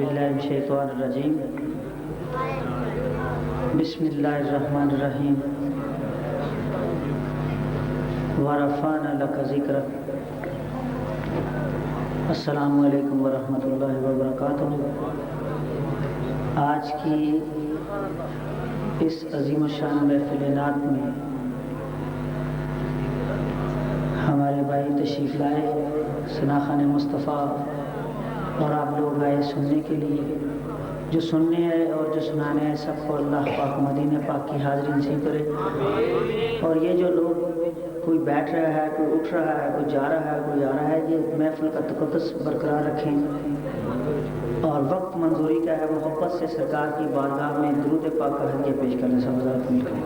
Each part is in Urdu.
باللہ من الشیطان الرجیم بسم اللہ الرحمن الرحیم ورفعنا لک ذکرک۔ السلام علیکم ورحمۃ اللہ وبرکاتہ۔ آج کی اس عظیم الشان محفل نعت میں ہمارے بھائی تشریف لائے، ثناخان مصطفیٰ، اور آپ لوگ آئے سننے کے لیے۔ جو سننے ہے اور جو سنانے ہے سب کو اللہ پاک مدینہ پاک کی حاضری نصیب کرے۔ اور یہ جو لوگ کوئی بیٹھ رہا ہے، کوئی اٹھ رہا ہے، کوئی جا رہا ہے، کوئی آ رہا ہے، یہ محفل کا تقدس برقرار رکھیں اور وقت منظوری کا ہے محبت سے سرکار کی بارگاہ میں درود پاک کا ہدیہ پیش کرنے سے وضاحت مل کریں۔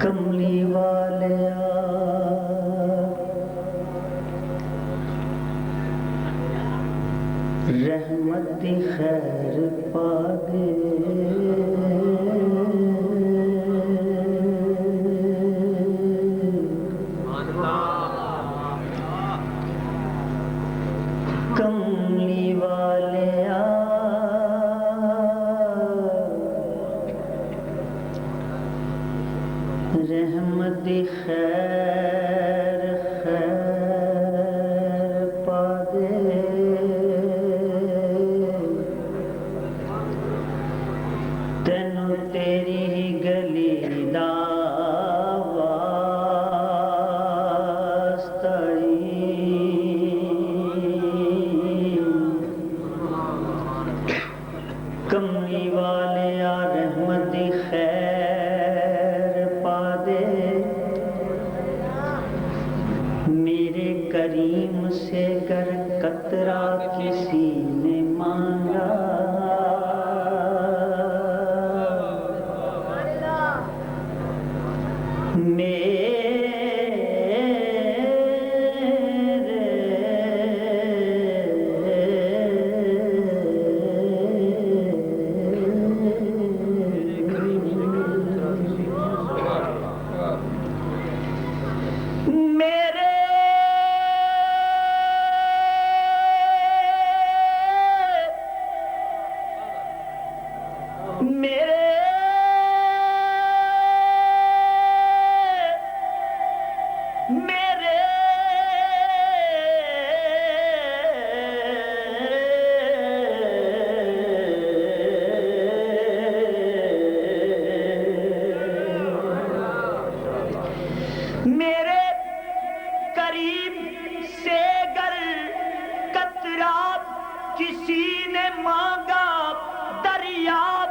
کملی والیا رحمت دی خیر پا دے، کملی والیا رحمت دی خیر پا دے، تینوں تیری گلی دا واسطہ کملی والیا رحمت دی خیر پا دے، میرے کریم سے گر قطرہ کسی نے مانگا، میرے قریب سے گر قطرہ کسی نے مانگا دریاب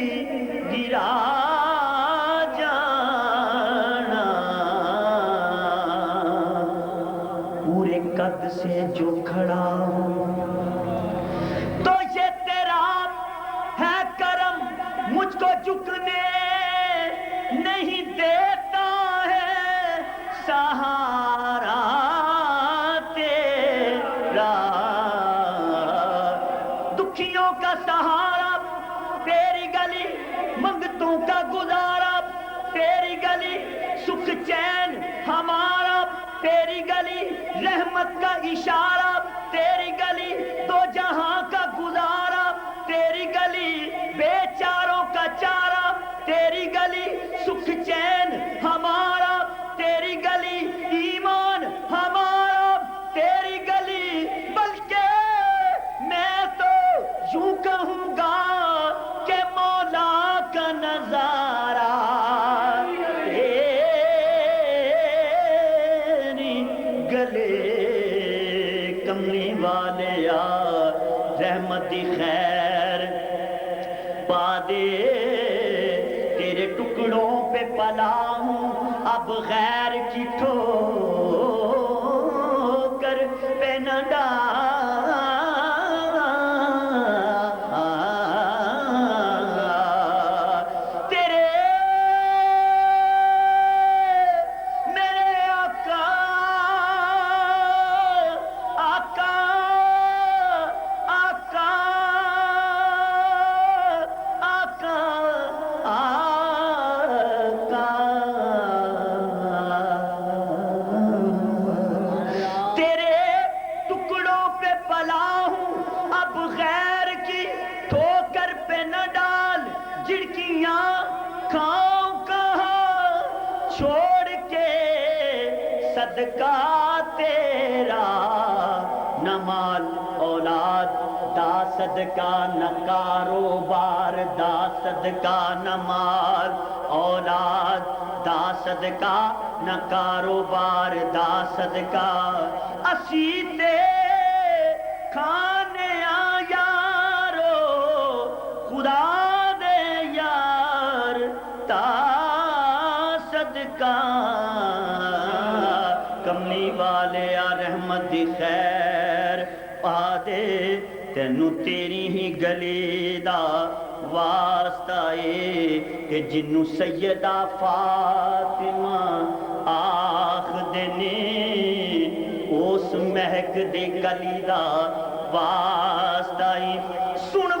گرا جانا پورے قد سے جو کھڑا ہوں تو یہ تیرا ہے کرم مجھ کو جھکنے نہیں دیتا ہے سہارا تیرا دکھیوں کا سہارا تیری گلی منگتوں کا گزارا تیری گلی سکھ چین ہمارا تیری گلی رحمت کا اشارہ تیری گلی دو جہاں کا گزارا تیری گلی بے چاروں کا چارہ تیری گلی سکھ چین ہمارا تیری گلی ایمان ہمارا تیری گلی بلکہ میں تو یوں کہوں گا کہ مولا کا نظارہ تیری گلے کملی والے یا رحمتی خیر پا دے تیرے ٹکڑوں پہ پلا ہوں اب غیر کی ٹھوکر پہ نہ ڈال تیرے میرے آقا آقا آقا آقا آقا تیرے ٹکڑوں پہ پلا ہوں اب غیر کی ٹھوکر پہ نہ ڈال جھڑکیاں کھاؤں کہاں چھوڑ کے صدقہ تیرا نہ مال اولاد دا صدقہ نہ کاروبار دا صدقہ نہ مال اولاد دا صدقہ نہ کاروبار دا صدقہ اسی تے کھانے یارو خدا دے یار تا صدقہ کملی والے یا رحمت دی خیر پا دے تینو تیری ہی گلی دا واسطہ اے کہ جنوں سیدہ فاطمہ آخ دینے اس مہک دے گلی دا واسطہ اے سن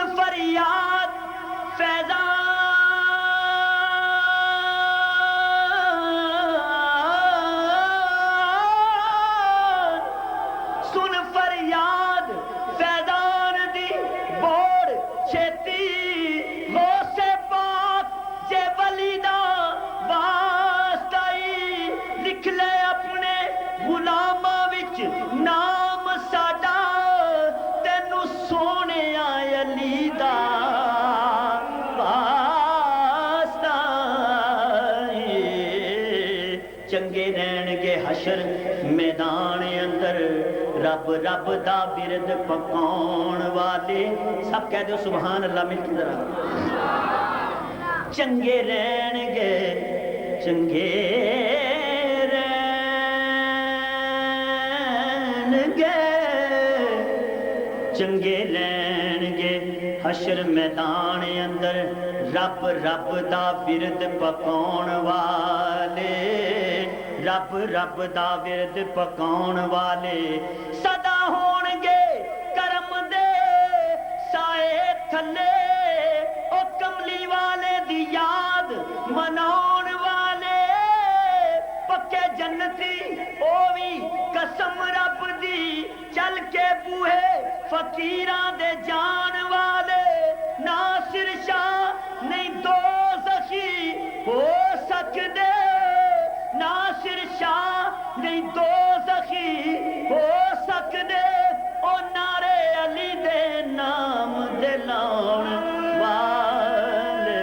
فریاد فیضان سن فریاد فیضان دی بوڑ چھتی غوث پاک جے ولی دا واسطائی لکھ لے اپنے غلاماں وچ نام ساڈا تینو سونے علی دا واسطہ چنگے رہن گے حشر میدان اندر رب رب دا برد پکاؤن والے سب کہہ دو سبحان اللہ مل کے ذرا چنگے رہن گے چنگے چنگے رہن گے حشر میدان اندر رب رب دا برد پکاؤن والے رب رب دا برد پکاؤن والے صدا ہون گے کرم دے سائے تھلے او کملی والے دی یاد مناؤن والے پکے جنتی او بھی قسم رب دی چل کے بوہے فقیراں دے جان والے ناصر شاہ نہیں دوزخی ہو سکدے ناصر شاہ نہیں دوزخی ہو سکدے او نعرے علی دے نام دے لاؤن والے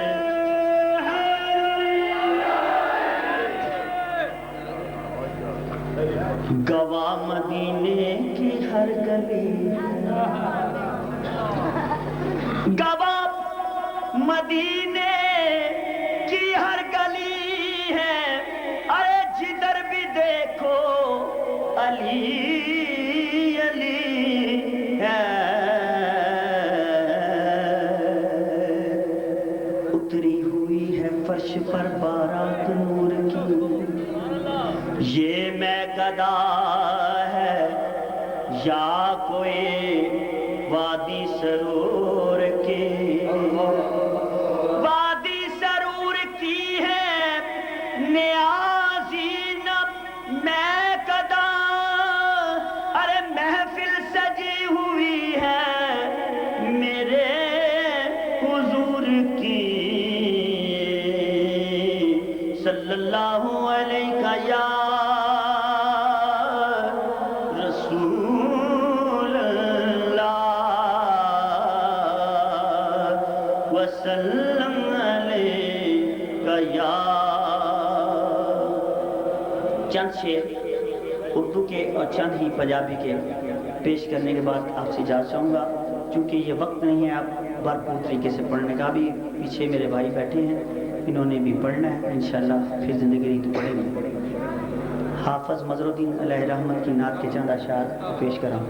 گواہ مدینے کی ہر گلی گواہ مدینے کی ہر گلی ہے، ارے جدھر بھی دیکھو علی علی ہے، اتری ہوئی ہے فرش پر بارات نور کی، یہ میکدہ ہے یا کوئی وادی سرور کی، وادی سرور کی ہے نیازین میکدہ، ارے محفل سجی ہوئی ہے میرے حضور کی، صلی اللہ علیہ یا وسلم علیکہ یا۔ چند شعر اردو کے اور چند ہی پنجابی کے پیش کرنے کے بعد آپ سے اجازت چاہوں گا، چونکہ یہ وقت نہیں ہے آپ بھرپور طریقے سے پڑھنے کا، بھی پیچھے میرے بھائی بیٹھے ہیں انہوں نے بھی پڑھنا ہے انشاءاللہ، پھر زندگی تو پڑھیں گے۔ حافظ مظہر الدین علیہ رحمت کی نعت کے چند اشعار پیش کر رہا ہوں۔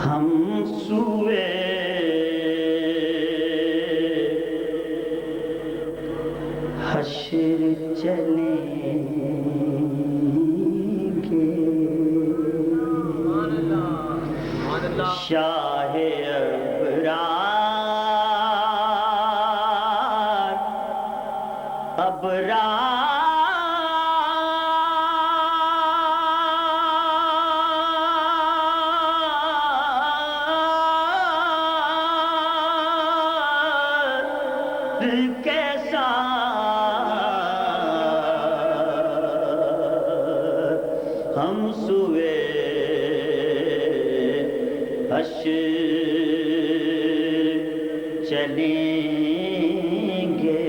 ہم سوئے حشر چلیں گے، شاہ ابرار کیسا ہم سوئے حشر چلیں گے،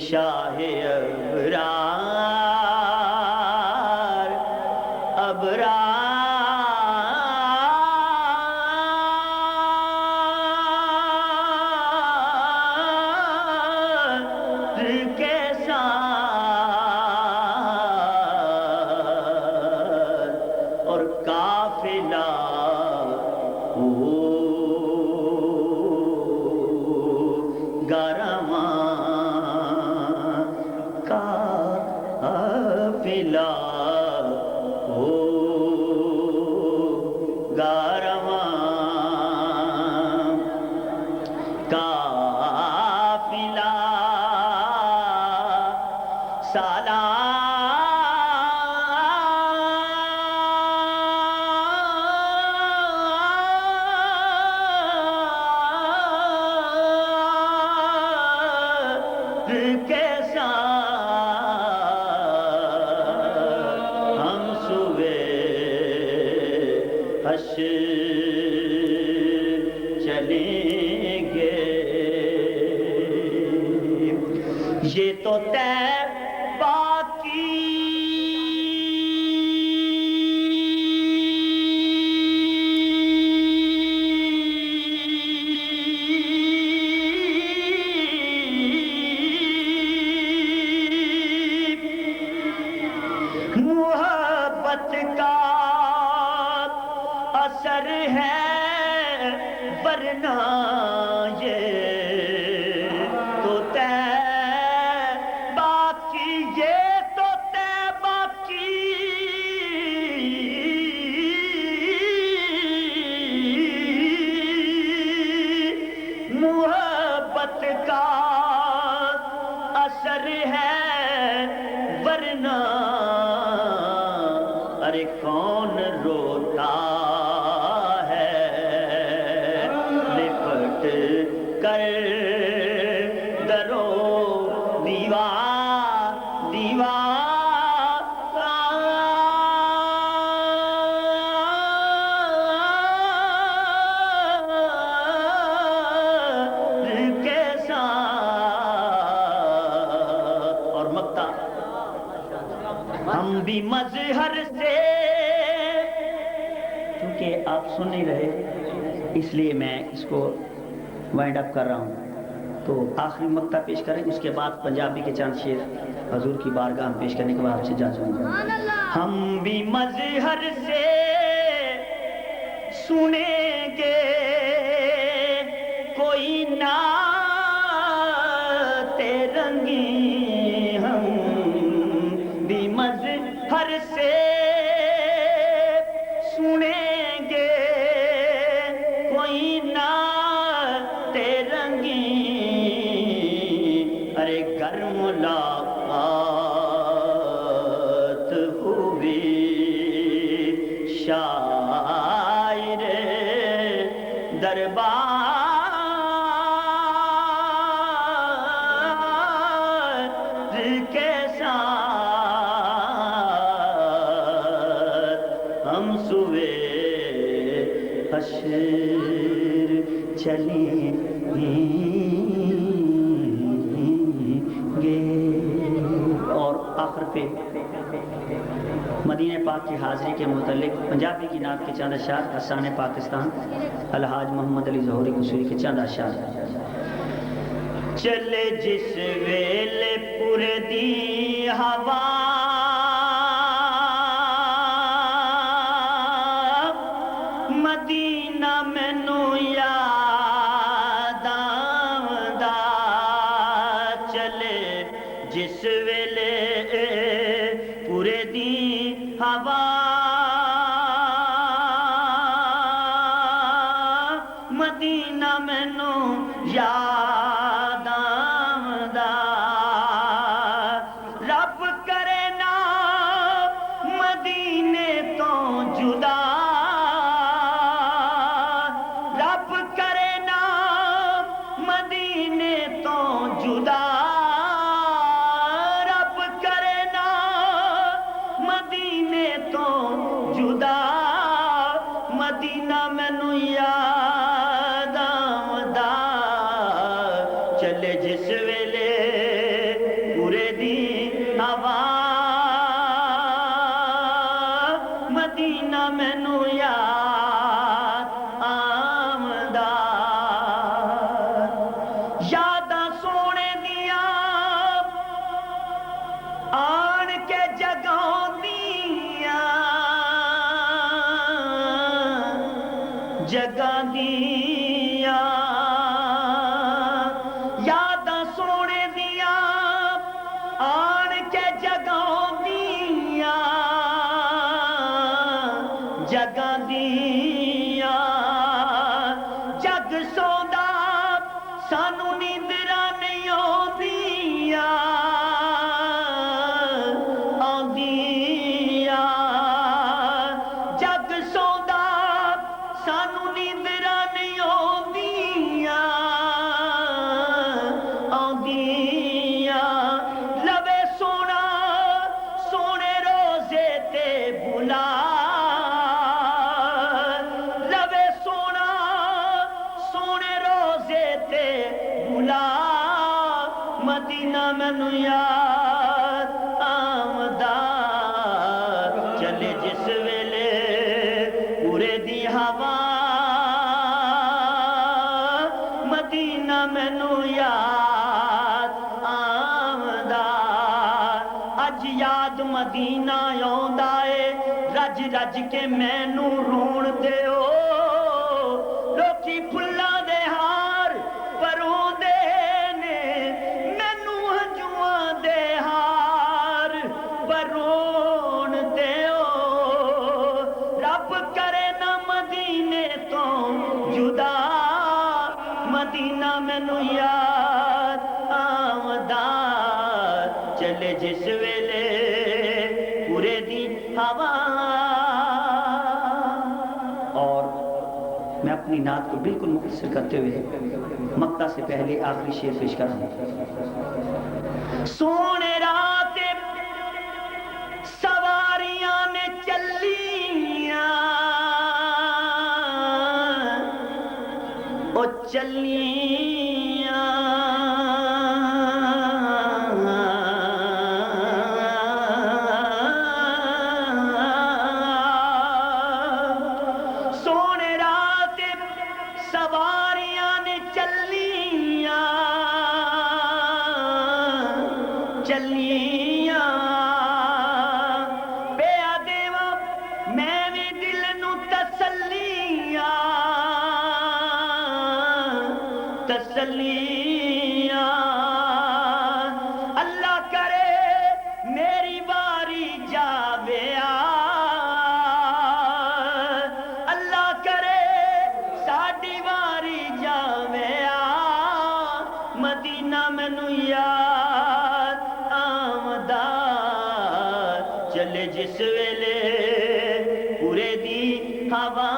شاہ ابرار قافلہ گرما قافلہ گرما قافلہ کیسا ہم سوئے حشر چلیں گے، یہ تو طیبہ کی محبت کا اثر ہے، ورنہ یہ تو طیبہ کی یہ ورنہ ارے کون روتا ہے لپٹ کر درو دیوار کے ساتھ اور مکتا ہم بھی مظہر سے چونکہ آپ سن نہیں رہے اس لیے میں اس کو وائنڈ اپ کر رہا ہوں تو آخری مقطع پیش کریں اس کے بعد پنجابی کے چند شعر حضور کی بارگاہ میں پیش کرنے کے بعد آپ سے جاتا ہوں ہم بھی مظہر سے سنیں گے کوئی نعت رنگی ہم بھی مظہر سے سنیں گے کوئی نعت رنگی ارے گر ملاقات ہوئی شاعر دربار کے ساتھ ہم سوئے حشر چلیں گے اور آخر پہ مدینہ پاک کی حاضری کے متعلق پنجابی کی نعت کے چند اشعار حسان پاکستان الحاج محمد علی ظہوری قصوری کے چند اشعار چلے جس ویلے پورے دی ہوا مدینہ مینوں یاد آوندا چلے جس ویلے پورے دی ہوا مدینہ مینوں یاد آوندا رب کرے نا مدینے تو جدا رب کرے نا مدینے تو جدا رب کرے نا مدینے تو جدا مدینہ مینوں یاد آوندا چلے جس ویلے پورے دی ہوا مدینہ مینوں یاد آوندا یاداں سونے دیاں آن کے جگاندیاں جگاندیاں یاداں سونے دیاں آن کے جگاندیاں جگاندیاں جگ سوندا سانو نیندراں نہیں آندیاں آندیاں جگ سوندا سانو نیندراں نہیں آندیاں آندیاں لوے سونا سونے روزے تے بلا لوے سونا سونے روزے تے بلا مدینہ مینوں یاد آوندا چلے جس ویلے پورے دی ہوا مدینہ مینوں یاد آوندا اج یاد مدینہ آوندا اے رج رج کے مینوں رون دیو لوکی پھلاں دے ہار پروندے نے مینوں ہنجواں دے ہار پرون دیو رب کرے نہ مدینے تو جدا مدینہ مینوں یاد آوندا چلے جس ویلے ویلے پورے دی ہوا. اور میں اپنی نعت کو بالکل مختصر کرتے ہوئے مقطع سے پہلے آخری شعر پیش کر رہا ہوں. سونے رات سواریاں نے چلیاں او چلیاں سونے رات سواریاں نے چلیاں چلیاں پیا دیوا میں بھی دل نو تسلیاں تسلیاں. اللہ کرے میری باری جاوے اللہ کرے ساڈی باری جاوے مدینہ مینوں یاد آمدا چلے جس ویلے پورے دی ہوا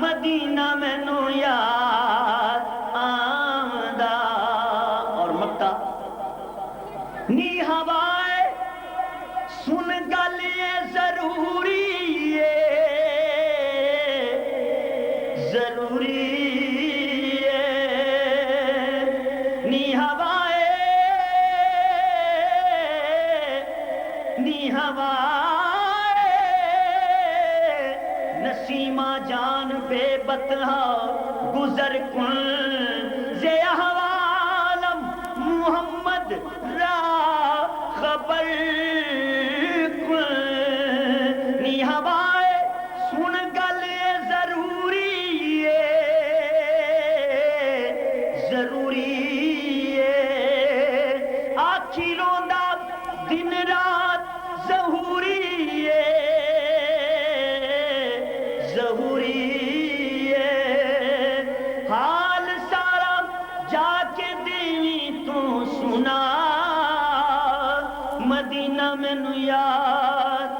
مدینہ مینوں یاد آمدا. اور مکہ نی ہوائے سن گل یہ ضروری ہے ضروری ہے نی ہوائے نی ہوائے نسیمہ جان بے بطحا گزر کن زے احوالم محمد را خبر کن نی ہوائے سن گل ضروری ہے ضروری ہے آکھی روندا دن رات ظہوری ہے ظہوری ہے حال سارا جا کے دیوی تو سنا مدینہ مینوں یاد